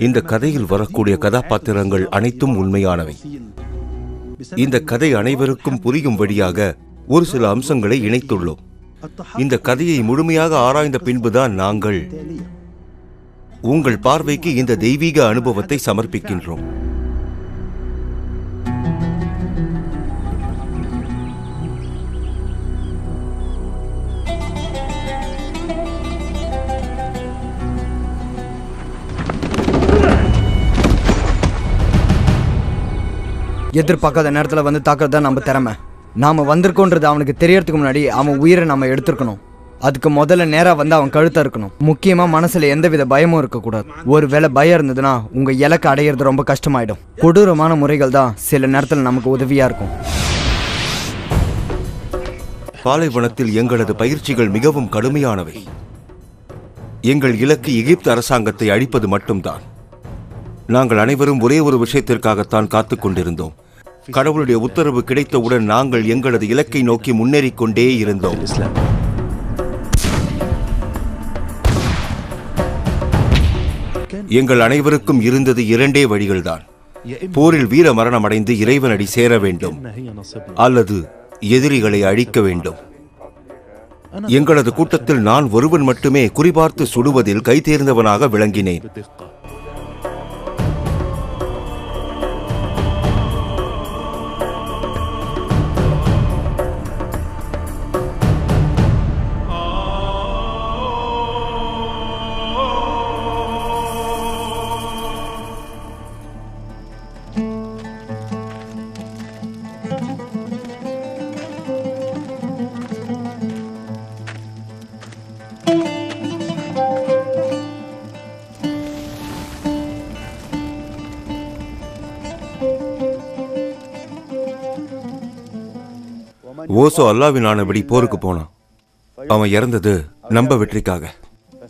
இந்த கதையில் வரக்கூடிய கதாபாத்திரங்கள் அனைத்தும் உண்மையானவை. இந்த கதை அனைவருக்கும் புரியும்படியாக ஒரு சில அம்சங்களை இணைத்துள்ளோம். இந்த கதையை முழுமையாக ஆராய்ந்த பின்புதான் நாங்கள் உங்கள் பார்வைக்கு இந்த தெய்வீக அனுபவத்தை சமர்ப்பிக்கின்றோம். எதிர்பார்க்காத நேரத்தில் வந்து தாக்குறது தான் நம்ம திறமை. நாம் வந்திருக்கோன்றது அவனுக்கு தெரியறதுக்கு முன்னாடி அவன் உயிரை நம்ம எடுத்துருக்கணும். அதுக்கு முதல்ல நேராக வந்து அவன் கழுத்தாக இருக்கணும். முக்கியமாக மனசில் எந்தவித பயமும் இருக்கக்கூடாது. ஒரு வேளை பயம் இருந்ததுன்னா உங்கள் இலக்கை அடையிறது ரொம்ப கஷ்டமாயிடும். கொடூரமான முறைகள் தான் சில நேரத்தில் நமக்கு உதவியாக இருக்கும். பாலைவனத்தில் எங்களது பயிற்சிகள் மிகவும் கடுமையானவை. எங்கள் இலக்கு எகிப்து அரசாங்கத்தை அழிப்பது மட்டும்தான். நாங்கள் அனைவரும் ஒரே ஒரு விஷயத்திற்காகத்தான் காத்துக் கொண்டிருந்தோம். கடவுளுடைய உத்தரவு கிடைத்தவுடன் நாங்கள் எங்களது இலக்கை நோக்கி முன்னேறிக் கொண்டே இருந்தோம். எங்கள் அனைவருக்கும் இருந்தது இரண்டே வழிகள்தான். போரில் வீர மரணம் அடைந்து இறைவனடி சேர வேண்டும், அல்லது எதிரிகளை அழிக்க வேண்டும். எங்களது கூட்டத்தில் நான் ஒருவன் மட்டுமே குறிபார்த்து சுடுவதில் கைதேர்ந்தவனாக விளங்கினேன். ஓசோ அல்லாவின் ஆனபடி போருக்கு போனான். அவன் இறந்தது நம்ம வெற்றிக்காக.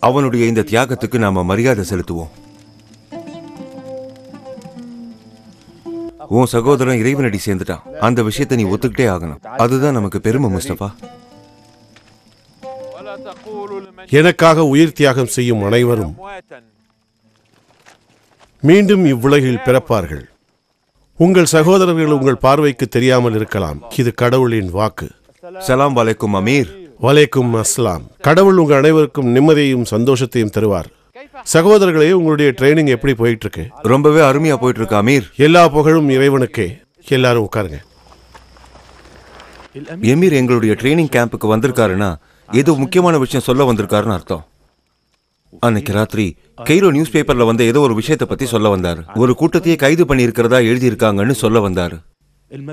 அவனுடைய இந்த தியாகத்துக்கு நாம மரியாதை செலுத்துவோம். உன் சகோதரன் இறைவனடி சேர்ந்துட்டான். அந்த விஷயத்தை நீ ஒத்துக்கிட்டே ஆகணும். அதுதான் நமக்கு பெருமை முஸ்தபா. எனக்காக உயிர் தியாகம் செய்யும் அனைவரும் மீண்டும் இவ்வுலகில் பிறப்பார்கள். உங்கள் சகோதரர்கள் உங்கள் பார்வைக்கு தெரியாமல் இருக்கலாம். இது கடவுளின் வாக்கு. சலாம் வலைக்கும் அமீர். வலைக்கும் அஸ்லாம். கடவுள் உங்கள் அனைவருக்கும் நிம்மதியையும் சந்தோஷத்தையும் தருவார். சகோதரர்களே, உங்களுடைய ட்ரைனிங் எப்படி போயிட்டு இருக்கு? ரொம்பவே அருமையா போயிட்டு இருக்கு அமீர். எல்லா புகழும் இறைவனுக்கே. எல்லாரும் உட்காருங்க. எமீர் எங்களுடைய ட்ரைனிங் கேம்புக்கு வந்திருக்காருன்னா ஏதோ முக்கியமான விஷயம் சொல்ல வந்திருக்காருன்னு அர்த்தம். அன்னைக்கு ராத்திரி கெய்ரோ நியூஸ் பேப்பர்ல வந்த ஏதோ ஒரு விஷயத்தை பத்தி சொல்ல வந்தாரு. ஒரு கூட்டத்தையே கைது பண்ணி இருக்கிறதா எழுதியிருக்காங்கன்னு சொல்ல வந்தாரு.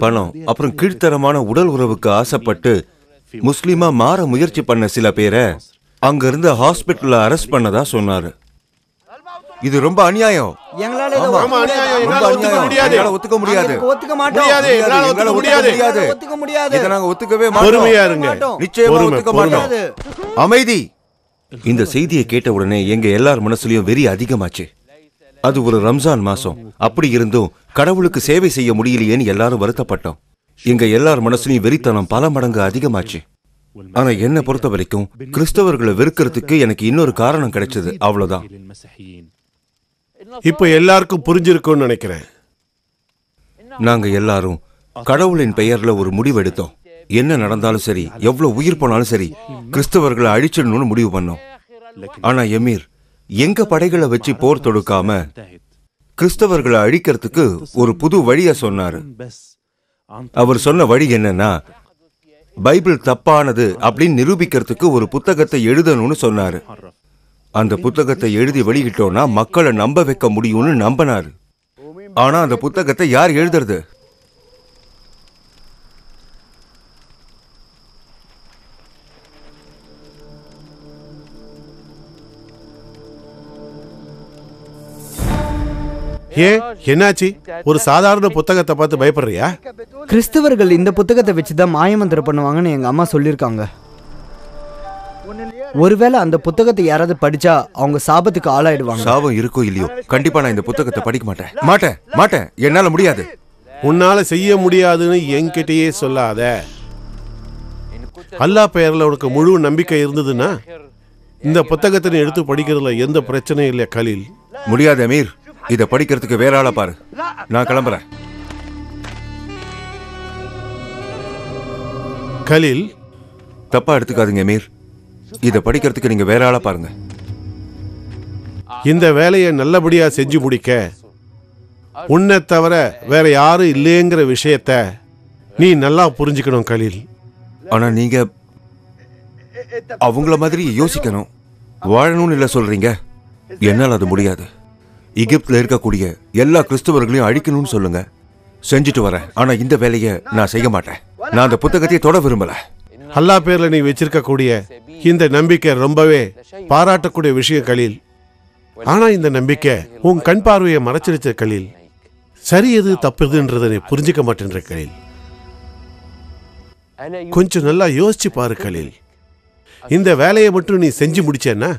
பணம், அப்புறம் கீழ்த்தரமான உடல் உறவுக்கு ஆசைப்பட்டு முஸ்லிமா மாற முயற்சி பண்ண சில பேரை அங்க இருந்து ஹாஸ்பிட்டல்ல அரெஸ்ட் பண்ணதா சொன்னாரு. இது ரொம்ப அநியாயம். ஒத்துக்க முடியாது. நிச்சயமா ஒத்துக்க மாட்டோம். அமைதி. இந்த செய்தியை கேட்ட உடனே எங்க எல்லார் மனசுலயும் வெறி அதிகமாச்சு. அது ஒரு ரம்ஜான் மாசம். அப்படி இருந்தும் கடவுளுக்கு சேவை செய்ய முடியலையேன்னு எல்லாரும் வருத்தப்பட்டோம். எங்க எல்லார் மனசுலயும் வெறித்தனம் பல மடங்கு அதிகமாச்சு. ஆனா என்ன பொறுத்த வரைக்கும் கிறிஸ்தவர்களை வெறுக்கிறதுக்கு எனக்கு இன்னொரு காரணம் கிடைச்சது. அவ்வளவுதான். இப்ப எல்லாருக்கும் புரிஞ்சிருக்கும்னு நினைக்கிறேன். நாங்க எல்லாரும் கடவுளின் பெயர்ல ஒரு முடிவெடுத்தோம். என்ன நடந்தாலும் சரி, எவ்வளவு உயிர் போனாலும் சரி, கிறிஸ்தவர்களை அழிச்சிடணும்னு முடிவு பண்ணோம். ஆனா எமீர் எங்க படைகளை வச்சு போர் தொடுக்காம கிறிஸ்தவர்களை அழிக்கிறதுக்கு ஒரு புது வழிய சொன்னாரு. அவர் சொன்ன வழி என்னன்னா, பைபிள் தப்பானது அப்படின்னு நிரூபிக்கிறதுக்கு ஒரு புத்தகத்தை எழுதணும்னு சொன்னாரு. அந்த புத்தகத்தை எழுதி வெளியிட்டோம்னா மக்களை நம்ப வைக்க முடியும்னு நம்பினாரு. ஆனா அந்த புத்தகத்தை யார் எழுதுறது? என்னாச்சு? ஒரு சாதாரண புத்தகத்தை பார்த்து பயப்படுறியா? கிறிஸ்தவர்கள் இந்த புத்தகத்தை வச்சுதான் மாயமந்திரம் பண்ணுவாங்கன்னு எங்க அம்மா சொல்லியிருக்காங்க. ஒருவேளை அந்த புத்தகத்தை யாராவது படிச்சா அவங்க சாபத்துக்கு ஆளாயிடுவாங்க. சாபம் இருக்கோ இல்லையோ, கண்டிப்பா நான் இந்த புத்தகத்தை படிக்க மாட்டேன். என்னால முடியாது. உன்னால செய்ய முடியாதுன்னு என்கிட்டயே சொல்லாத. அல்லாஹ் பெயர்ல உனக்கு முழு நம்பிக்கை இருந்ததுன்னா இந்த புத்தகத்தை எடுத்து படிக்கிறதுல எந்த பிரச்சனையும் இல்லை கலீல். முடியாது அமீர். இதை படிக்கிறதுக்கு வேற ஆளை பாரு. நான் கிளம்புறேன். கலீல், தப்பா எடுத்துக்காதீங்க எமீர். இதை படிக்கிறதுக்கு நீங்க வேற ஆளை பாருங்க. இந்த வேலையை நல்லபடியா செஞ்சு முடிக்க உன்னை தவிர வேற யாரும் இல்லைங்கிற விஷயத்த நீ நல்லா புரிஞ்சுக்கணும் கலீல். ஆனா நீங்க அவங்கள மாதிரி யோசிக்கணும். வாழணும்னு இல்ல சொல்றீங்க. என்னால் அது முடியாது. எகிப்துல இருக்கக்கூடிய எல்லா கிறிஸ்தவர்களையும் அழிக்கணும்னு சொல்லுங்க, செஞ்சுட்டு வரேன். ஆனா இந்த வேலையை நான் செய்ய மாட்டேன். நான் அந்த புத்தகத்தை தொட விரும்பல. அல்லாஹ் பேர்ல நீ வச்சிருக்கக்கூடிய இந்த நம்பிக்கை ரொம்பவே பாராட்டக்கூடிய விஷயம் கலீல். ஆனா இந்த நம்பிக்கை உன் கண் பார்வையை மறைச்சிருச்ச கலீல். சரி எது தப்புதுன்றதை நீ புரிஞ்சுக்க மாட்டேன்ற கலீல். கொஞ்சம் நல்லா யோசிச்சு பாரு கலீல். இந்த வேலையை மட்டும் நீ செஞ்சு முடிச்சேன்னா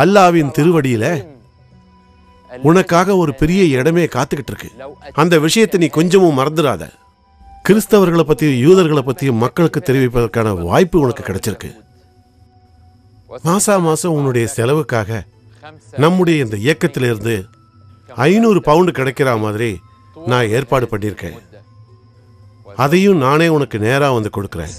அல்லாஹ்வின் திருவடியில உனக்காக ஒரு பெரிய இடமே காத்துக்கிட்டு இருக்கு. அந்த விஷயத்தை நீ கொஞ்சமும் மறந்துடாத. கிறிஸ்தவர்களை பத்தியும் யூதர்களை பத்தியும் மக்களுக்கு தெரிவிப்பதற்கான வாய்ப்பு உனக்கு கிடைச்சிருக்கு. மாசம் உன்னுடைய செலவுக்காக நம்முடைய இந்த இயக்கத்திலிருந்து 500 பவுண்டு கிடைக்கிற மாதிரி நான் ஏற்பாடு பண்ணியிருக்கேன். அதையும் நானே உனக்கு நேரா வந்து கொடுக்கிறேன்.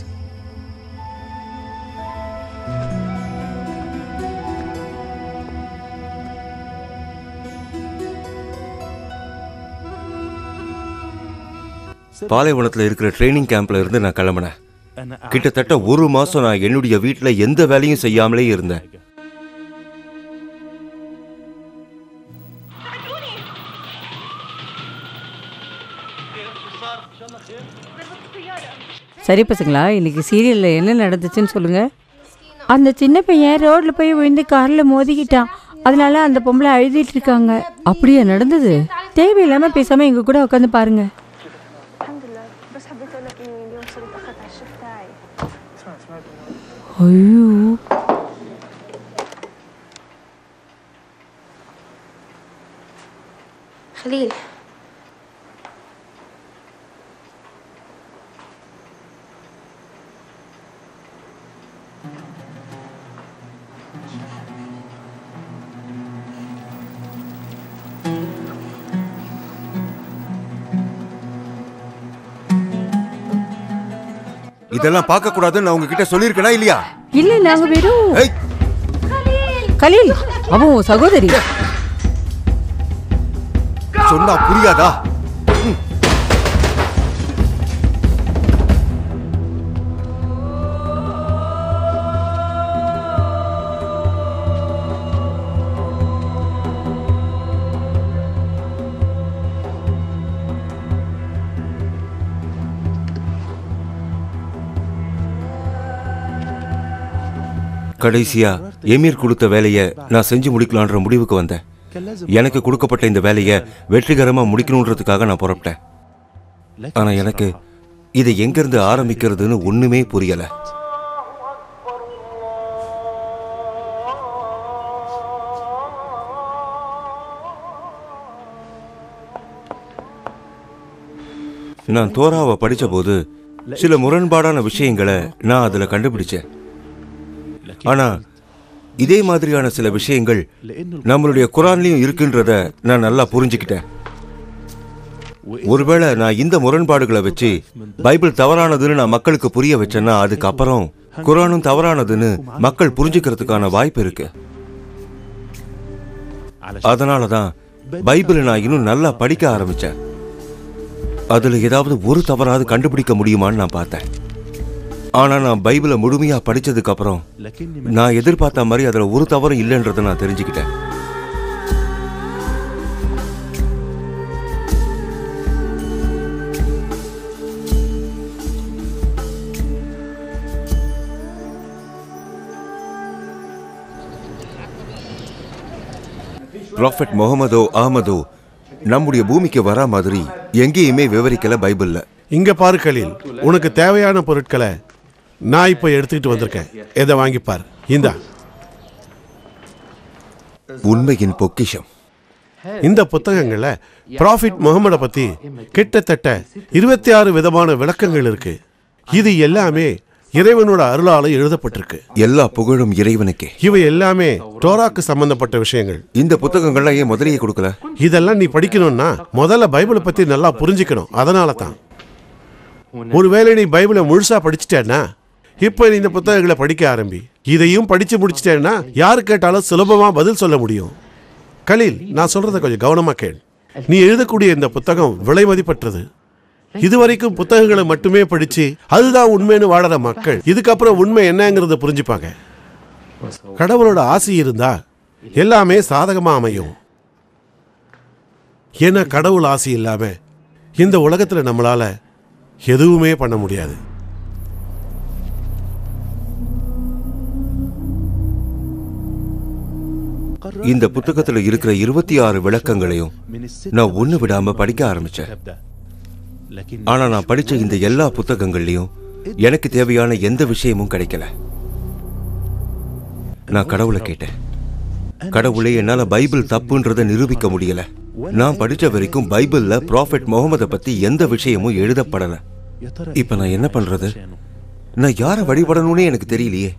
பாலைவனத்துல இருக்கிற ட்ரைனிங் கேம்ப்ல இருந்து நான் கிளம்பினேன். கிட்டத்தட்ட 1 மாசம் நான் என்னுடைய வீட்டுல எந்த வேலையும் செய்யாமலே இருந்தேன். சரி பசங்களா, இன்னைக்கு சீரியல்ல என்ன நடந்துச்சுன்னு சொல்லுங்க. அந்த சின்ன பையன் ரோட்ல போய் விழுந்து கார்ல மோதிக்கிட்டான். அதனால அந்த பொம்பளை அழுதிட்டு இருக்காங்க. அப்படியே நடந்தது? தேவையில்லாம பேசாம எங்க கூட உட்காந்து பாருங்க. ஐயோ, خليل இதெல்லாம் பார்க்க கூடாதுன்னு நான் உங்ககிட்ட சொல்லியிருக்கேனா இல்லையா? இல்ல, நாங்க வெறும் கலீல் அவன் சகோதரி. சொன்னா புரியாதா? கடைசியா எமீர் கொடுத்த வேலையை நான் செஞ்சு முடிக்கலான்ற முடிவுக்கு வந்தேன். எனக்கு கொடுக்கப்பட்ட இந்த வேலையை வெற்றிகரமா முடிக்கணுன்றதுக்காக நான் புறப்பட்டேன். ஆனா எனக்கு இதை எங்கிருந்து ஆரம்பிக்கிறதுன்னு ஒண்ணுமே புரியல. நான் தோராவை படிச்ச போது சில முரண்பாடான விஷயங்களை நான் அதுல கண்டுபிடிச்சேன். ஆனா இதே மாதிரியான சில விஷயங்கள் நம்மளுடைய குரான்லயும் இருக்குன்றத நான் நல்லா புரிஞ்சுக்கிட்டேன். ஒருவேளை நான் இந்த முரண்பாடுகளை வச்சு பைபிள் தவறானதுன்னு நான் மக்களுக்கு புரிய வச்சேன்னா அதுக்கப்புறம் குரானும் தவறானதுன்னு மக்கள் புரிஞ்சுக்கிறதுக்கான வாய்ப்பு இருக்கு. அதனாலதான் பைபிளை நான் இன்னும் நல்லா படிக்க ஆரம்பிச்சேன். அதுல ஏதாவது ஒரு தவறாவது கண்டுபிடிக்க முடியுமான்னு நான் பார்த்தேன். ஆனா நான் பைபிளை முழுமையா படிச்சதுக்கு அப்புறம் நான் எதிர்பார்த்த மாதிரி அதுல ஒரு தவறும் இல்லைன்றதை நான் தெரிஞ்சுக்கிட்டேன். ப்ராஃபெட் முகமதோ அஹமதோ நம்முடைய பூமிக்கு வரா மாதிரி எங்கேயுமே விவரிக்கல பைபிள்ல. இங்க பாரு கலீல், உனக்கு தேவையான பொருட்களை நான் இப்ப எடுத்துக்கிட்டு வந்திருக்கேன். எதை வாங்கிப்பார். இந்தா உண்மையின் பொக்கிஷம். இந்த புத்தகங்கள்ல ப்ராஃபெட் முகமதை பத்தி கிட்டத்தட்ட 26 விதமான விளக்கங்கள் இருக்கு. இது எல்லாமே இறைவனோட அருளால எழுதப்பட்டிருக்கு. எல்லா புகழும் இறைவனுக்கே. இவை எல்லாமே டோராக்கு சம்பந்தப்பட்ட விஷயங்கள். இந்த புத்தகங்கள்லாம் ஏன் முதலையே கொடுக்கல? இதெல்லாம் நீ படிக்கணும்னா முதல்ல பைபிளை பத்தி நல்லா புரிஞ்சுக்கணும். அதனால தான். ஒருவேளை நீ பைபிளை முழுசா படிச்சுட்டேன்னா இப்ப நீ இந்த புத்தகங்களை படிக்க ஆரம்பி. இதையும் படிச்சு முடிச்சிட்டேன்னா யாரு கேட்டாலும் சுலபமா பதில் சொல்ல முடியும். கலீல், நான் சொல்றதை கொஞ்சம் கவனமா கேள். நீ எழுதக்கூடிய இந்த புத்தகம் விலை மதிப்பற்றது. இதுவரைக்கும் புத்தகங்களை மட்டுமே படிச்சு அதுதான் உண்மைன்னு வாழற மக்கள் இதுக்கப்புறம் உண்மை என்னங்கிறத புரிஞ்சுப்பாங்க. கடவுளோட ஆசை இருந்தா எல்லாமே சாதகமா அமையும். ஏன்னா கடவுள் ஆசை இல்லாம இந்த உலகத்துல நம்மளால எதுவுமே பண்ண முடியாது. இந்த புத்தகத்துல இருக்கிற 26 விளக்கங்களையும் நான் ஒண்ணு விடாம படிக்க ஆரம்பிச்சேன். ஆனா நான் படிச்ச இந்த எல்லா புத்தகங்கள்லயும் எனக்கு தேவையான எந்த விஷயமும் கிடைக்கல. நான் கடவுளை கேட்டேன். கடவுளை என்னால பைபிள் தப்புன்றதை நிரூபிக்க முடியல. நான் படிச்ச வரைக்கும் பைபிள்ல ப்ராஃபெட் முகமதை பத்தி எந்த விஷயமும் எழுதப்படல. இப்ப நான் என்ன பண்றது? நான் யாரை வழிபடணும்னே எனக்கு தெரியலையே.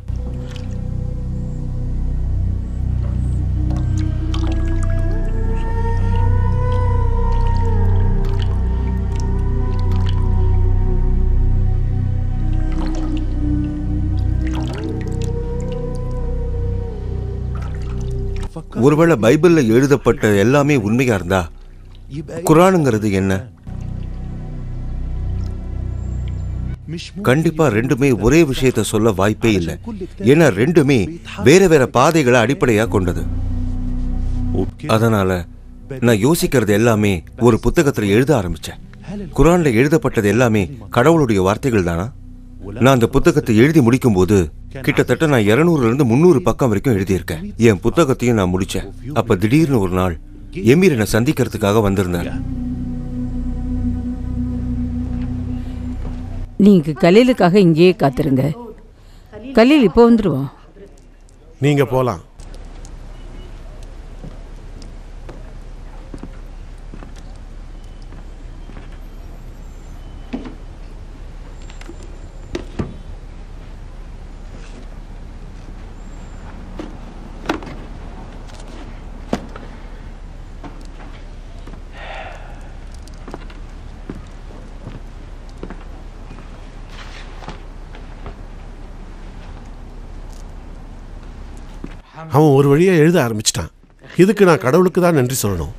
ஒருவேளை பைபிள்ல எழுதப்பட்ட எல்லாமே உண்மையா இருந்தா குர்ஆனுங்கிறது என்ன? கண்டிப்பா ரெண்டுமே ஒரே விஷயத்தை சொல்ல வாய்ப்பே இல்லை. ஏன்னா ரெண்டுமே வேற வேற பாதைகளை அடிப்படையா கொண்டது. அதனால நான் யோசிக்கிறது எல்லாமே ஒரு புத்தகத்துல எழுத ஆரம்பிச்சேன். குர்ஆன்ல எழுதப்பட்டது எல்லாமே கடவுளுடைய வார்த்தைகள் தானா? நான் அந்த புத்தகத்தை எழுதி முடிக்கும் போது கிட்டத்தட்ட நான் 200 300 பக்கம் வரைக்கும் எழுதியிருக்கேன். என் புத்தகத்தையும் நான் முடிச்சேன். அப்ப திடீர்னு ஒரு நாள் எமீர் என்னை சந்திக்கிறதுக்காக வந்திருந்தார். நீங்க கலீலுக்காக இங்கேயே காத்துருங்க. கலீல் இப்போ வந்துருவான். நீங்க போலாம். அவன் ஒரு வழியா எழுத ஆரம்பிச்சிட்டான். இதுக்கு நான் கடவுளுக்கு தான் நன்றி சொல்லணும்.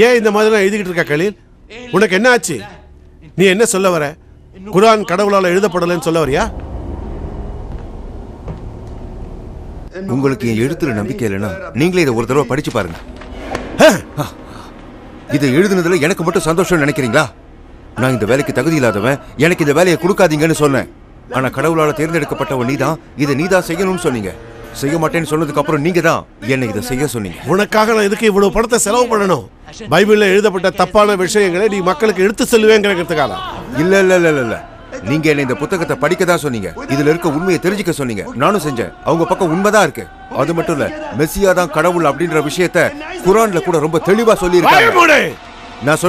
ஏன் இந்த மாதிரி எழுதிக்கிட்டு இருக்க கலீல்? உனக்கு என்ன ஆச்சு? நீ என்ன சொல்ல வர? குர்ஆன் கடவுளால் எழுதப்படலைன்னு சொல்ல வரியா? உங்களுக்கு என் எழுத்துல நம்பிக்கை இல்லைன்னா நீங்களே இதை ஒரு தடவை படிச்சு பாருங்க. இதை எழுதுனதுல எனக்கு மட்டும் சந்தோஷம் நினைக்கிறீங்களா? நான் இந்த வேலைக்கு தகுதி இல்லாதவன், எனக்கு இந்த வேலையை கொடுக்காதீங்கன்னு சொன்னேன். ஆனா கடவுளால தேர்ந்தெடுக்கப்பட்டவன் நீதான், இதை நீதான் செய்யணும்னு சொன்னீங்க. செய்ய மாட்டேன்னு சொன்னதுக்கு அப்புறம் நீங்க தான் என்னை இதை செய்ய சொன்னீங்க. உனக்காக நான் இதுக்கு இவ்வளவு பணத்தை செலவு பண்ணணும்? பைபிள்ல எழுதப்பட்ட தப்பான விஷயங்களை நீ மக்களுக்கு எடுத்து செல்லுவேங்கிறதுக்காக? இல்ல இல்ல இல்ல இல்ல, நீங்க என்ன இந்த புத்தகத்தை படிக்க தான் சொன்னீங்க. இதுல இருக்க உண்மையை தெரிஞ்சுக்க சொன்னீங்க. நானும் செஞ்சேன். அவங்க பக்கம் உண்மைதான் இருக்கு. அது மட்டும் இல்ல, மெசியா தான் கடவுள் அப்படின்ற விஷயத்தை குர்ஆன்ல கூட ரொம்ப தெளிவா சொல்லி இருக்காங்க. நான்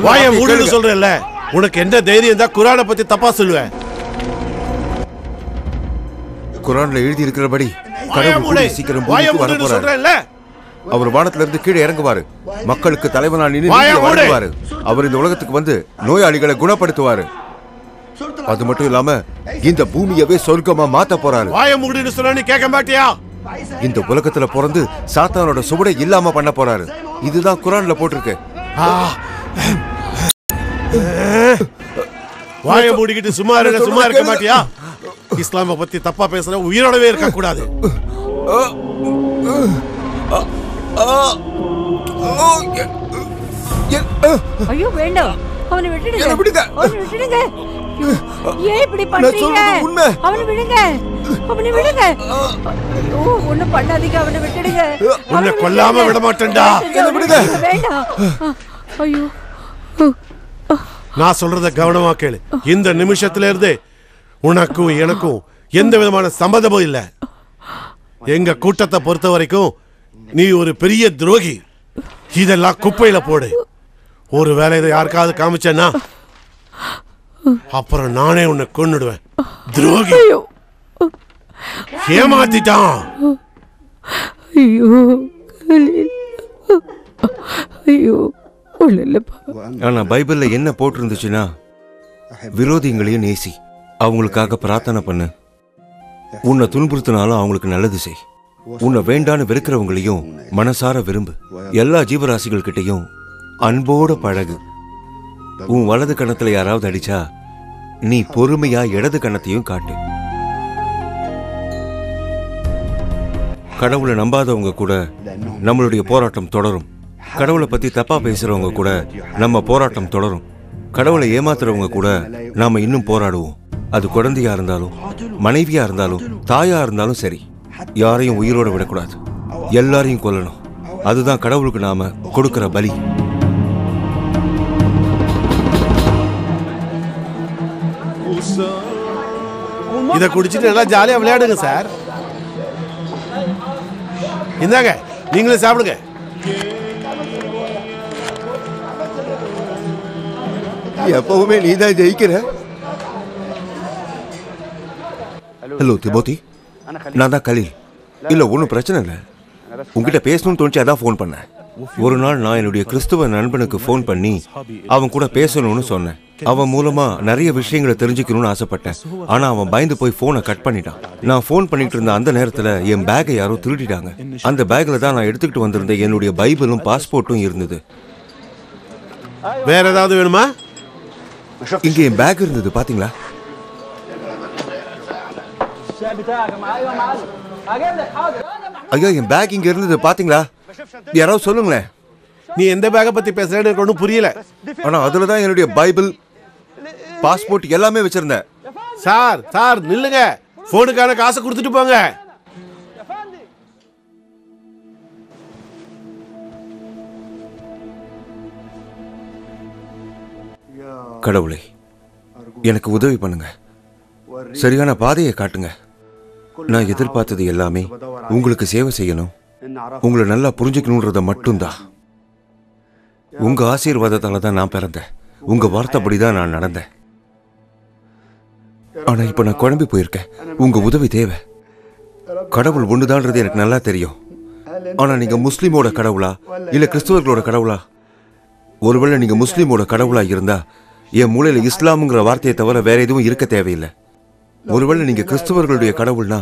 சொல்றேன்ல, உனக்கு என்ன தைரியம் தான் குர்ஆனை பத்தி தப்பா சொல்லுவேன்? குர்ஆன்ல எழுதி இருக்கிறபடி கடவுள் சீக்கிரம் பூமிக்கு வர போறாரு. அவர் வானத்துல இருந்து கீழே இறங்குவாரு. மக்களுக்கு தலைவனா நின்று வருவாரு. அவர் இந்த உலகத்துக்கு வந்து நோயாளிகளை குணப்படுத்துவாரு. அது மட்டும் இல்லாம இந்த பூமியவே சொர்க்கமா மாத்த போறாரு. வாய மூடின்னு சொன்னா நீ கேட்க மாட்டியா? இந்த உலகத்துல பிறந்து சாத்தானோட சுவடை இல்லாம பண்ண போறாரு. இதுதான் குர்ஆன்ல போட்டிருக்கு. வாய மூடிக்கிட்டு சும்மா இருக்க மாட்டியா? இஸ்லாமை பத்தி தப்பா பேசுற உயிரோடவே இருக்க கூடாது. ஐயோ வேண்டாம், அவனை விட்டுடுங்க. ஏன் இப்படி பண்றீங்க? சொல்றது உண்மை. அவனை விடுங்க, அவனை விடுங்க. ஐயோ, ஒண்ணும் பண்ணாதீங்க, அவனை விட்டுடுங்க. உன்னை கொல்லாம விட மாட்டேன்டா. என்னை விடுங்க. வேண்டாம். ஐயோ, நான் சொல்றத கவனமா கேளு. இந்த நிமிஷத்துல இருந்து உனக்கும் எனக்கும் எந்த விதமான சம்மதமும் இல்ல. எங்க கூட்டத்தை பொறுத்த வரைக்கும் நீ ஒரு பெரிய துரோகி. இதெல்லாம் குப்பையில போடு. ஒரு வேளை இதை யாருக்காவது காமிச்சேன்னா அப்புறம் நானே உன்னை கொன்னுடுவேன். துரோகி, ஏமாத்திட்டான். ஐயோ, ஐயோ, ஒண்ணு இல்லப்பா. ஆனா பைபிள்ல என்ன போட்டிருந்துச்சுன்னா, விரோதிங்களையும் நேசி, அவங்களுக்காக பிரார்த்தனை பண்ணு, உன்னை துன்புறுத்தினாலும் அவங்களுக்கு நல்லது செய், உன்னை வேண்டான்னு வெறுக்கிறவங்களையும் மனசார விரும்பு, எல்லா ஜீவராசிகள் கிட்டையும் அன்போட பழகு. உன் வலது கணத்துல யாராவது அடிச்சா நீ பொறுமையா இடது கணத்தையும் காட்டு. கடவுளை நம்பாதவங்க கூட நம்மளுடைய போராட்டம் தொடரும். கடவுளை பத்தி தப்பா பேசுறவங்க கூட நம்ம போராட்டம் தொடரும். கடவுளை ஏமாத்துறவங்க கூட நாம இன்னும் போராடுவோம். அது குழந்தையா இருந்தாலும், மனைவியா இருந்தாலும், தாயா இருந்தாலும் சரி, யாரையும் உயிரோட விடக்கூடாது. எல்லாரையும் கொல்லணும். அதுதான் கடவுளுக்கு நாம கொடுக்கிற பலி. இதை குடிச்சிட்டு நல்லா ஜாலியா விளையாடுங்க சார். இந்தாங்க, நீங்களே சாப்பிடுங்க. எப்பவுமே நீதான் ஜெயிக்கிற. ஹலோ திபோத்தி, நான் தான் கலீல். இல்ல ஒன்றும் பிரச்சனை இல்லை. உங்ககிட்ட பேசணும்னு தோணுச்சு, அதான் ஃபோன் பண்ணேன். ஒரு நாள் நான் என்னுடைய கிறிஸ்துவ நண்பனுக்கு ஃபோன் பண்ணி அவன் கூட பேசணும்னு சொன்னேன். அவன் மூலமா நிறைய விஷயங்களை தெரிஞ்சுக்கணும்னு ஆசைப்பட்டேன். ஆனா அவன் பயந்து போய் போனை கட் பண்ணிட்டான். நான் ஃபோன் பண்ணிட்டு இருந்த அந்த நேரத்துல என் பேக்கை யாரோ திருடிட்டாங்க. அந்த பேக்ல தான் நான் எடுத்துக்கிட்டு வந்திருந்த என்னுடைய பைபிளும் பாஸ்போர்ட்டும் இருந்தது. வேற ஏதாவது வேணுமா? இங்க என் பேக் இருந்தது, பாத்தீங்களா? ஐயா, என் பேக் இங்க இருந்தது, பாத்தீங்களா? யாராவது சொல்லுங்களேன். நீ எந்த பேக்கை பத்தி பேசுறேன்னு எனக்கு ஒன்றும் புரியல. ஆனா அதுலதான் என்னுடைய பைபிள், பாஸ்போர்ட் எல்லாமே வச்சிருந்தேன். சார் சார் நில்லுங்க, போனுக்கான காசை கொடுத்துட்டு போங்க. கடவுளே, எனக்கு உதவி பண்ணுங்க. சரியான பாதையை காட்டுங்க. நான் எதிர்பார்த்தது எல்லாமே உங்களுக்கு சேவை செய்யணும், உங்களை நல்லா புரிஞ்சுக்கணுன்றத மட்டும்தான். உங்க ஆசீர்வாதத்தால தான் நான் பிறந்தேன். உங்க வார்த்தைப்படிதான் நான் நடந்தேன். ஆனா இப்ப நான் குழம்பி போயிருக்கேன். உங்க உதவி தேவை. கடவுள் ஒண்ணுதான்றது எனக்கு நல்லா தெரியும். ஆனா நீங்க முஸ்லிமோட கடவுளா இல்ல கிறிஸ்துவர்களோட கடவுளா? ஒருவேளை நீங்க முஸ்லிமோட கடவுளா இருந்தா என் மூளையில இஸ்லாம்ங்கிற வார்த்தையை தவிர வேற எதுவும் இருக்க தேவையில்லை. ஒருவேளை நீங்க கிறிஸ்துவர்களுடைய கடவுள்னா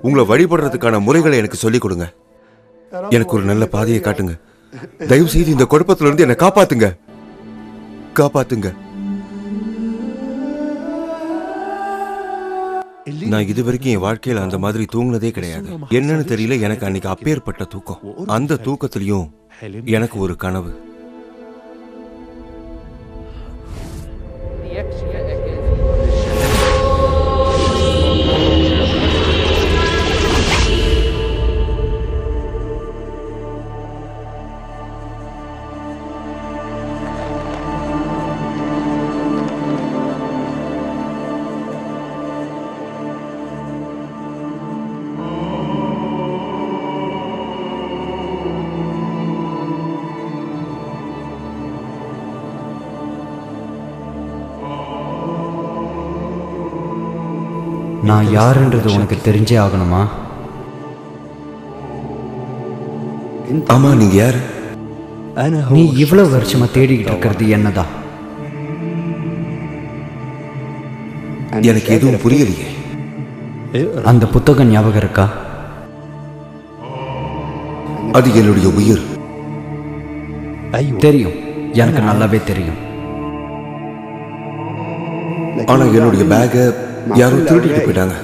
உங்களை வழிபடுறதுக்கான முறைகளை எனக்கு சொல்லிக் கொடுங்க. எனக்கு ஒரு நல்ல பாதையை காட்டுங்க. தயவு செய்து இந்த குழப்பத்துல இருந்து என்னை காப்பாத்துங்க, காப்பாத்துங்க. நான் இதுவரைக்கும் என் வாழ்க்கையில அந்த மாதிரி தூங்குனதே கிடையாது. என்னன்னு தெரியல, எனக்கு அன்னைக்கு அப்பேற்பட்ட தூக்கம். அந்த தூக்கத்திலையும் எனக்கு ஒரு கனவு. நான் யாருன்றது உனக்கு தெரிஞ்சே ஆகணுமா? ஆமா, நீங்க யாரு? நீ இவ்வளவு வருஷமா தேடிக்கிட்டு இருக்கிறது என்னதான்? எனக்கு எதுவும் புரியலையே. அந்த புத்தகம் ஞாபகம் இருக்கா? அது என்னுடைய உயிர். தெரியும், எனக்கு நல்லாவே தெரியும். ஆனா என்னுடைய பேக்கை யாரோ திருடிட்டு போயிட்டாங்க.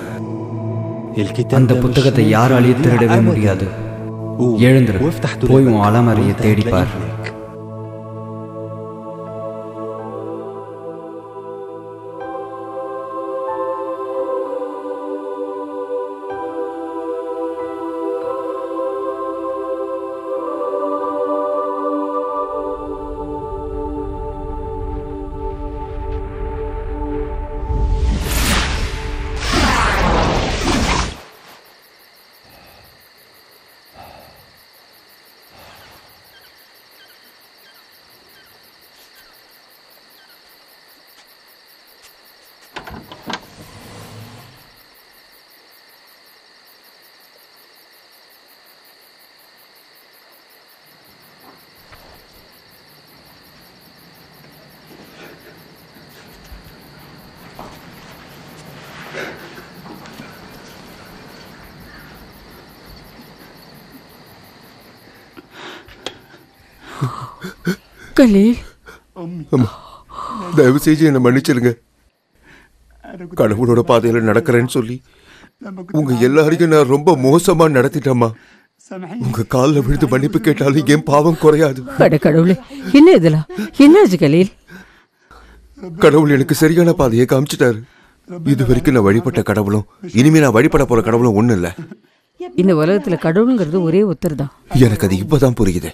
அந்த புத்தகத்தை யாராலையும் திருடவே முடியாது. எழுந்துரு, போய் உன் அலமாரியை தேடிப்பார். கலீல், அம்மா, தயவு செஞ்சு என்னை மன்னிச்சிருங்க. கடவுளோட பாதையில நடக்கிறேன்னு சொல்லி உங்க எல்லாரையும் நான் ரொம்ப மோசமா நடத்திட்டேம்மா. உங்க காலில் விழுந்து மன்னிப்பு கேட்டாலும் என் பாவம் குறையாது. கடவுளே, என்ன இதெல்லாம்? என்னாச்சு கலீல்? கடவுள் எனக்கு சரியான பாதையை காமிச்சிட்டாரு. இது வரைக்கும் நான் வழிபட்ட கடவுளும் இனிமே நான் வழிபட போற கடவுளும் ஒண்ணு இல்ல. இந்த உலகத்துல கடவுளுங்கிறது ஒரே ஒருத்தர் தான். எனக்கு அது இப்பதான் புரியுது.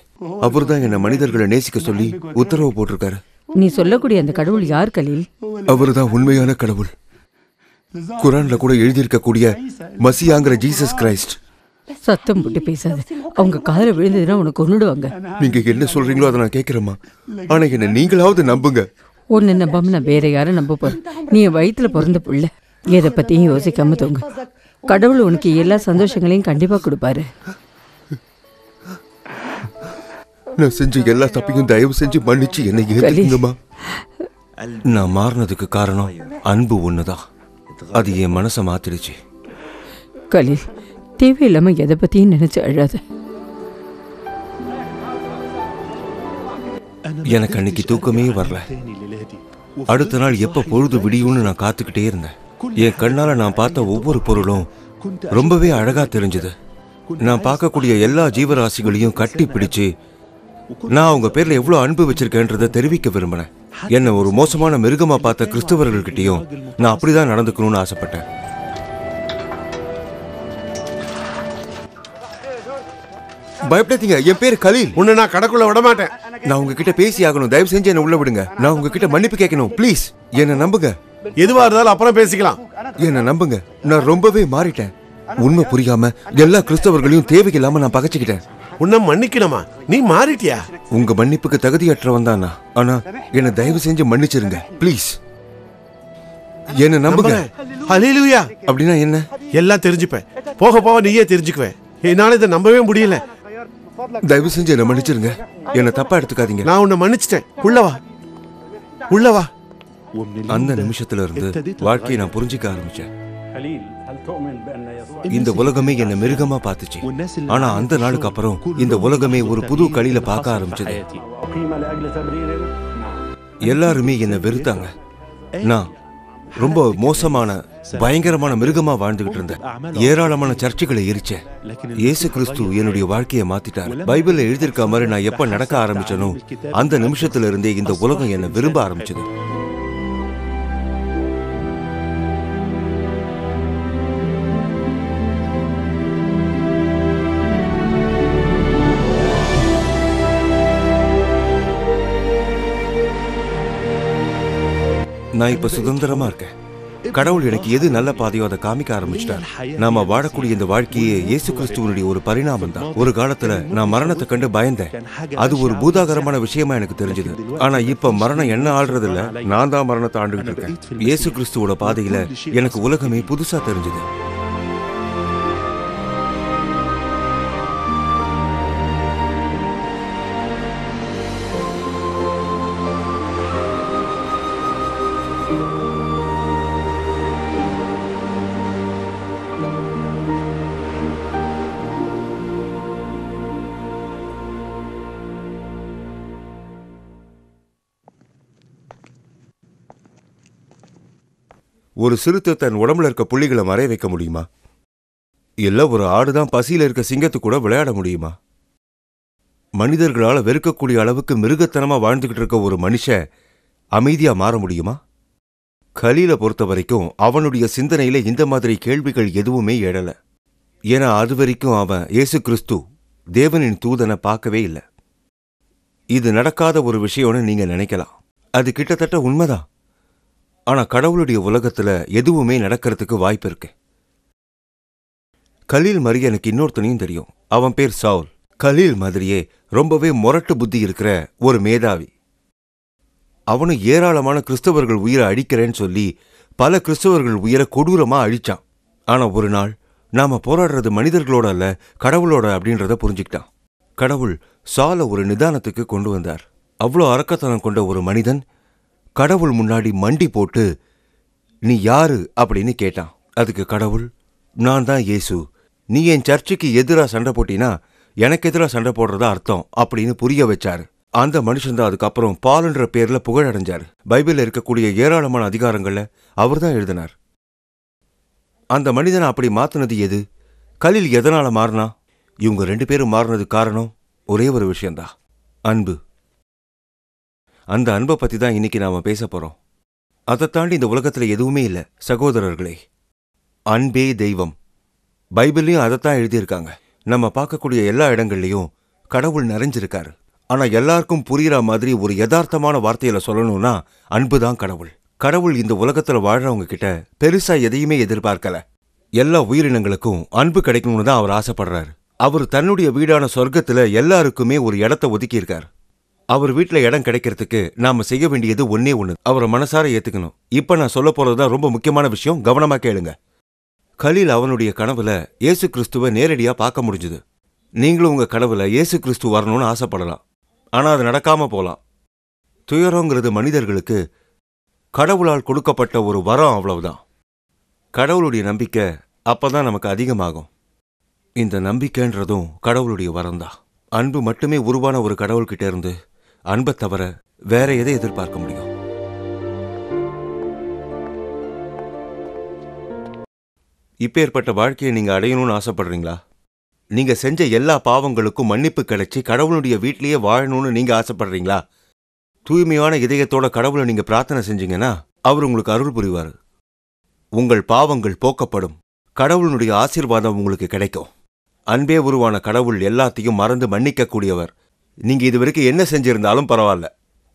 அவர் தான் என்ன மனிதர்களை நேசிக்க சொல்லி உத்தரவு போட்டிருக்காரு. நீ சொல்லக்கூடிய அந்த கடவுள் யார் கலீல்? அவர் தான் உண்மையான கடவுள். குரான்ல கூட எழுதியிருக்கக்கூடிய மசியாங்கிற ஜீசஸ் கிரைஸ்ட். சத்தம் போட்டு பேசாது. அவங்க காதுல விழுந்ததுன்னா உனக்கு கொன்னுடுவாங்க. நீங்க என்ன சொல்றீங்களோ அதை நான் கேட்கிறேம்மா. ஆனா என்ன நீங்களாவது நம்புங்க. ஒன்னு நம்பாம நான் வேற யாரும் நம்ப போறேன்? நீ என் வயிற்றுல பிறந்த புள்ள. எதை பத்தியும் யோசிக்காம தூங்க. கடவுள் உனக்கு எல்லா சந்தோஷங்களையும் கண்டிப்பா கொடுப்பாரு. நான் செஞ்ச எல்லா தப்பையும் தயவு செஞ்சு மன்னிச்சு என்னை ஏத்துக்கங்கம்மா. நான் மாறினதுக்கு காரணம் அன்பு ஒண்ணுதான். அது என் மனசை மாத்திடுச்சு. கலீல், தேவையில்லாம எதை பத்தியும் நினைச்சு அழாத. எனக்கு அன்னைக்கு தூக்கமே வரல. அடுத்த நாள் எப்ப பொழுது விடியும்னு நான் காத்துக்கிட்டே இருந்தேன். என் கண்ணால நான் பார்த்த ஒவ்வொரு பொருளும் ரொம்பவே அழகா தெரிஞ்சது. நான் பார்க்கக்கூடிய எல்லா ஜீவராசிகளையும் கட்டி பிடிச்சு நான் அவங்க பேர்ல எவ்வளவு அன்பு வச்சிருக்கேன்றதை தெரிவிக்க விரும்பினேன். என்ன ஒரு மோசமான மிருகமா பார்த்த கிறிஸ்தவர்கள்கிட்டையும் நான் அப்படிதான் நடந்துக்கணும்னு ஆசைப்பட்டேன். பயப்படாதீங்க, என் பேர் கலீல். உன்னை நான் கடைக்குள்ள விட மாட்டேன். நான் உங்ககிட்ட பேசி ஆகணும். தயவு செஞ்சு என்ன உள்ள விடுங்க. நான் உங்ககிட்ட மன்னிப்பு கேட்கணும். ப்ளீஸ் என்ன நம்புங்க. எதுவா இருந்தாலும் அப்புறம் பேசிக்கலாம். என்ன நம்புங்க. நான் ரொம்பவே மாறிட்டேன். உண்மை புரியாம எல்லா கிறிஸ்தவர்களையும் தேவையில்லாம நான் பகைச்சுக்கிட்டேன். உன்னை மன்னிக்கணுமா? நீ மாறிட்டியா? உங்க மன்னிப்புக்கு தகுதியற்றவன் தான் நான். ஆனா என்ன தயவு செஞ்சு மன்னிச்சிருங்க ப்ளீஸ். என்ன நம்புங்க. ஹல்லேலூயா. அப்படின்னா என்ன? எல்லாம் தெரிஞ்சுப்பேன். போக போக நீயே தெரிஞ்சுக்குவேன். என்னால இதை நம்பவே முடியல. தயவு செஞ்சு என்ன மன்னிச்சிருங்க. என்ன தப்பா எடுத்துக்காதீங்க. நான் உன்னை மன்னிச்சிட்டேன். உள்ளவா, உள்ளவா. அந்த நிமிஷத்துல இருந்து வாழ்க்கையை நான் புரிஞ்சுக்க ஆரம்பிச்சேன். இந்த உலகமே என்ன மிருகமா பார்த்துச்சு. ஆனா அந்த நாளுக்கு அப்புறம் இந்த உலகமே ஒரு புது கலியில பார்க்க ஆரம்பிச்சது. எல்லாருமே என்ன வெறுத்தாங்க. நான் ரொம்ப மோசமான பயங்கரமான மிருகமா வாழ்ந்துகிட்டு இருந்தேன். ஏராளமான சர்ச்சுகளை எரிச்சேன். இயேசு கிறிஸ்து என்னுடைய வாழ்க்கையை மாத்திட்டார். பைபிள்ல எழுதியிருக்க மாதிரி நான் எப்ப நடக்க ஆரம்பிச்சனோ அந்த நிமிஷத்துல இருந்தே இந்த உலகம் என்னை விரும்ப ஆரம்பிச்சது. நான் இப்ப சுதந்திரமா இருக்கேன். கடவுள் எனக்கு எது நல்ல பாதையோ அதை காமிக்க ஆரம்பிச்சிட்டார். நாம வாழக்கூடிய இந்த வாழ்க்கையே இயேசு கிறிஸ்துவனுடைய ஒரு பரிணாமம் தான். ஒரு காலத்துல நான் மரணத்தை கண்டு பயந்தேன். அது ஒரு பூதாகரமான விஷயமா எனக்கு தெரிஞ்சது. ஆனா இப்ப மரணம் என்ன ஆள்றது இல்ல, நான் தான் மரணத்தை ஆண்டுகிட்டு இருக்கேன். இயேசு கிறிஸ்துவோட பாதையில எனக்கு உலகமே புதுசா தெரிஞ்சது. ஒரு சிறுத்தை தன் உடம்புல இருக்க புள்ளிகளை மறைய வைக்க முடியுமா? இல்ல ஒரு ஆடுதான் பசியில இருக்க சிங்கத்து கூட விளையாட முடியுமா? மனிதர்களால வெறுக்கக்கூடிய அளவுக்கு மிருகத்தனமா வாழ்ந்துகிட்டு இருக்க ஒரு மனுஷன் அமைதியா மாற முடியுமா? கலீலை பொறுத்த வரைக்கும் அவனுடைய சிந்தனையில இந்த மாதிரி கேள்விகள் எதுவுமே எழல. ஏன்னா அது வரைக்கும் அவன் இயேசு கிறிஸ்து தேவனின் தூதனை பார்க்கவே இல்லை. இது நடக்காத ஒரு விஷயம்னு நீங்க நினைக்கலாம். அது கிட்டத்தட்ட உண்மைதான். ஆனா கடவுளுடைய உலகத்துல எதுவுமே நடக்கிறதுக்கு வாய்ப்பு இருக்கு. கலீல் மாதிரி எனக்கு இன்னொருத்தனையும் தெரியும். அவன் பேர் சவுல். கலீல் மாதிரியே ரொம்பவே முரட்டு புத்தி இருக்கிற ஒரு மேதாவி. அவனும் ஏராளமான கிறிஸ்தவர்கள் உயிரை அழிக்கிறேன்னு சொல்லி பல கிறிஸ்தவர்கள் உயிரை கொடூரமா அழிச்சான். ஆனா ஒரு நாள் நாம போராடுறது மனிதர்களோட அல்ல கடவுளோட அப்படின்றத புரிஞ்சுக்கிட்டான். கடவுள் சாலை ஒரு நிதானத்துக்கு கொண்டு வந்தார். அவ்வளோ அரக்கத்தனம் கொண்ட ஒரு மனிதன் கடவுள் முன்னாடி மண்டி போட்டு நீ யாரு அப்படின்னு கேட்டான். அதுக்கு கடவுள், நான் தான் இயேசு. நீ என் சர்ச்சுக்கு எதிராக சண்டை போட்டினா எனக்கு எதிராக சண்டை போடுறதா அர்த்தம் அப்படின்னு புரிய வச்சாரு. அந்த மனுஷன்தான் அதுக்கப்புறம் பால்ன்ற பேர்ல புகழ் அடைஞ்சாரு. பைபிள்ல இருக்கக்கூடிய ஏராளமான அதிகாரங்கள்ல அவர் தான் எழுதினார். அந்த மனிதனை அப்படி மாத்தினது எது? கலீல் எதனால மாறினா? இவங்க 2 பேரும் மாறினது காரணம் ஒரே ஒரு விஷயம்தான், அன்பு. அந்த அன்பை பத்தி தான் இன்னைக்கு நாம பேச போறோம். அதை தாண்டி இந்த உலகத்துல எதுவுமே இல்லை சகோதரர்களே. அன்பே தெய்வம். பைபிள்லயும் அதைத்தான் எழுதியிருக்காங்க. நம்ம பார்க்கக்கூடிய எல்லா இடங்கள்லயும் கடவுள் நிறைஞ்சிருக்காரு. ஆனா எல்லாருக்கும் புரியுற மாதிரி ஒரு யதார்த்தமான வார்த்தையில சொல்லணும்னா அன்புதான் கடவுள். கடவுள் இந்த உலகத்துல வாழ்றவங்க கிட்ட பெருசா எதையுமே எதிர்பார்க்கல. எல்லா உயிரினங்களுக்கும் அன்பு கிடைக்கணும்னு தான் அவர் ஆசைப்படுறாரு. அவர் தன்னுடைய வீடான சொர்க்கத்துல எல்லாருக்குமே ஒரு இடத்த ஒதுக்கியிருக்காரு. அவர் வீட்டுல இடம் கிடைக்கிறதுக்கு நாம செய்ய வேண்டியது ஒன்னே ஒண்ணு, அவரை மனசார ஏத்துக்கணும். இப்ப நான் சொல்ல போறதுதான் ரொம்ப முக்கியமான விஷயம், கவனமா கேளுங்க. கலீல் அவனுடைய கனவுல இயேசு கிறிஸ்துவை நேரடியா பார்க்க முடிஞ்சுது. நீங்களும் உங்க கனவுல இயேசு கிறிஸ்து வரணும்னு ஆசைப்படலாம். ஆனா அது நடக்காம போலாம். துயரங்கிறது மனிதர்களுக்கு கடவுளால் கொடுக்கப்பட்ட ஒரு வரம், அவ்வளவுதான். கடவுளுடைய நம்பிக்கை அப்பதான் நமக்கு அதிகமாகும். இந்த நம்பிக்கைன்றதும் கடவுளுடைய வரம்தான். அன்பு மட்டுமே உருவான ஒரு கடவுள்கிட்ட இருந்து அன்பை தவிர வேற எதை எதிர்பார்க்க முடியும்? இப்பேற்பட்ட வாழ்க்கையை நீங்க அடையணும்னு ஆசைப்படுறீங்களா? நீங்க செஞ்ச எல்லா பாவங்களுக்கும் மன்னிப்பு கிடைச்சி கடவுளுடைய வீட்டிலேயே வாழணும்னு நீங்க ஆசைப்படுறீங்களா? தூய்மையான இதயத்தோட கடவுளை நீங்க பிரார்த்தனை செஞ்சீங்கன்னா அவர் உங்களுக்கு அருள் புரிவார். உங்கள் பாவங்கள் போக்கப்படும். கடவுளுடைய ஆசீர்வாதம் உங்களுக்கு கிடைக்கும். அன்பே உருவான கடவுள் எல்லாத்தையும் மறந்து மன்னிக்க கூடியவர். நீங்க இது வரைக்கும் என்ன செஞ்சிருந்தாலும் பரவாயில்ல,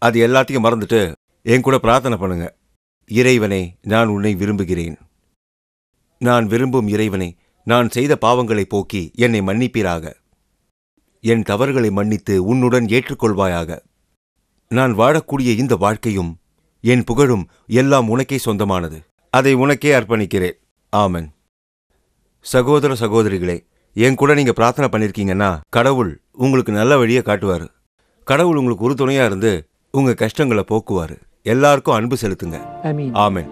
அது எல்லாத்தையும் மறந்துட்டு என் கூட பிரார்த்தனை பண்ணுங்க. இறைவனே, நான் உன்னை விரும்புகிறேன். நான் விரும்பும் இறைவனே, நான் செய்த பாவங்களை போக்கி என்னை மன்னிப்பீராக. என் தவறுகளை மன்னித்து உன்னுடன் ஏற்றுக்கொள்வாயாக. நான் வாழக்கூடிய இந்த வாழ்க்கையும் என் புகழும் எல்லாம் உனக்கே சொந்தமானது. அதை உனக்கே அர்ப்பணிக்கிறேன். ஆமென். சகோதர சகோதரிகளே, என் கூட நீங்க பிரார்த்தனை பண்ணிருக்கீங்கன்னா கடவுள் உங்களுக்கு நல்ல வழியை காட்டுவாரு. கடவுள் உங்களுக்கு உறுதுணையா இருந்து உங்க கஷ்டங்களை போக்குவாரு. எல்லாருக்கும் அன்பு செலுத்துங்க. ஆமென்.